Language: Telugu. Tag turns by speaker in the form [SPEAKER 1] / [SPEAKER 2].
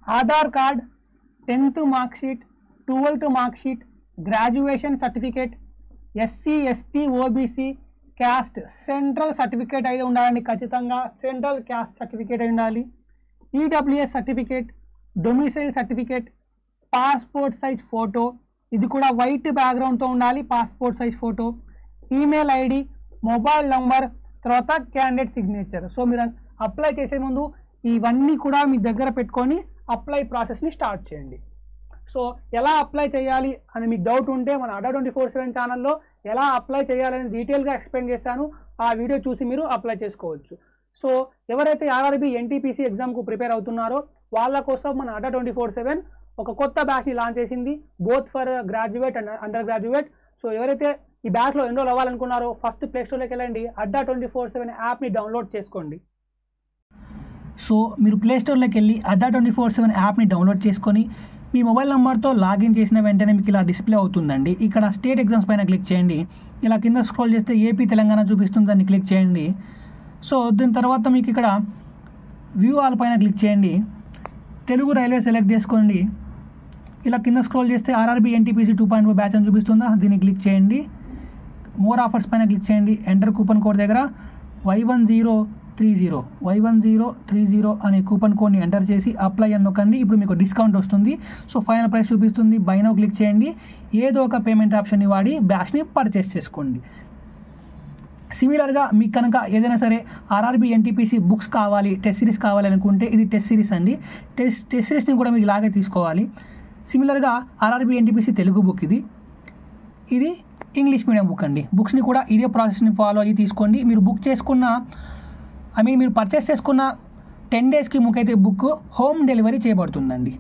[SPEAKER 1] Aadhaar card, 10th mark sheet, 12th mark sheet, graduation certificate, SC ST OBC caste central certificate అయితే ఉండాలండి. ఖచ్చితంగా సెంట్రల్ క్యాస్ట్ సర్టిఫికేట్ అయి ఉండాలి. EWS certificate, domicile certificate, passport size photo, ఇది కూడా వైట్ బ్యాక్గ్రౌండ్తో ఉండాలి. Passport size photo, email ID, mobile number, తర్వాత క్యాండిడేట్ సిగ్నేచర్. సో మీరు అప్లై చేసే ముందు ఇవన్నీ కూడా మీ దగ్గర పెట్టుకొని అప్లై ప్రాసెస్ని స్టార్ట్ చేయండి. సో ఎలా అప్లై చేయాలి అని మీకు డౌట్ ఉంటే మన అడ్డా 24/7 ఛానల్లో ఎలా అప్లై చేయాలని డీటెయిల్గా ఎక్స్ప్లెయిన్ చేశాను. ఆ వీడియో చూసి మీరు అప్లై చేసుకోవచ్చు. సో ఎవరైతే ఆర్ఆర్బీ ఎన్టీపీసీ ఎగ్జామ్కు ప్రిపేర్ అవుతున్నారో వాళ్ళ కోసం మన అడ్డా 24/7 ఒక కొత్త బ్యాచ్ని లాంచ్ చేసింది, both for graduate and under graduate. So ఎవరైతే ఈ బ్యాచ్లో ఎన్రోల్ అవ్వాలనుకున్నారో ఫస్ట్ ప్లేస్టోర్లోకి వెళ్ళండి, అడ్డా 24/7 యాప్ని డౌన్లోడ్ చేసుకోండి.
[SPEAKER 2] సో మీరు ప్లేస్టోర్లోకి వెళ్ళి అడ్డా 24/7 యాప్ని డౌన్లోడ్ చేసుకొని మీ మొబైల్ నెంబర్తో లాగిన్ చేసిన వెంటనే మీకు ఇలా డిస్ప్లే అవుతుందండి. ఇక్కడ స్టేట్ ఎగ్జామ్స్ పైన క్లిక్ చేయండి. ఇలా కింద స్క్రోల్ చేస్తే ఏపీ తెలంగాణ చూపిస్తుంది, దాన్ని క్లిక్ చేయండి. సో దీని తర్వాత మీకు ఇక్కడ వ్యూ ఆల్ పైన క్లిక్ చేయండి. తెలుగు రైల్వే సెలెక్ట్ చేసుకోండి. ఇలా కింద స్క్రోల్ చేస్తే ఆర్ఆర్బీ ఎన్టీపీసీ 2.0 బ్యాచ్ అని చూపిస్తుందా, దీన్ని క్లిక్ చేయండి. మోర్ ఆఫర్స్ పైన క్లిక్ చేయండి. ఎంటర్ కూపన్ కోడ్ దగ్గర Y1030 అనే కూపన్ కోడ్ని ఎంటర్ చేసి అప్లై అని నొక్కండి. ఇప్పుడు మీకు డిస్కౌంట్ వస్తుంది. సో ఫైనల్ ప్రైస్ చూపిస్తుంది, బై నౌ క్లిక్ చేయండి. ఏదో ఒక పేమెంట్ ఆప్షన్ని వాడి బ్యాచ్ని పర్చేస్ చేసుకోండి. సిమిలర్గా మీకు కనుక ఏదైనా సరే ఆర్ఆర్బీ ఎన్టీపీసీ బుక్స్ కావాలి, టెస్ట్ సిరీస్ కావాలి అనుకుంటే ఇది టెస్ట్ సిరీస్ అండి. టెస్ట్ సిరీస్ని కూడా మీరు ఇలాగే తీసుకోవాలి. సిమిలర్గా ఆర్ఆర్బీ ఎన్టీపీసీ తెలుగు బుక్ ఇది ఇంగ్లీష్ మీడియం బుక్ అండి. బుక్స్ని కూడా ఇదే ప్రాసెస్ని ఫాలో అయ్యి తీసుకోండి. మీరు బుక్ చేసుకున్న మీరు పర్చేస్ చేసుకున్న 10 డేస్కి మీకైతే బుక్ హోమ్ డెలివరీ చేయబడుతుందండి.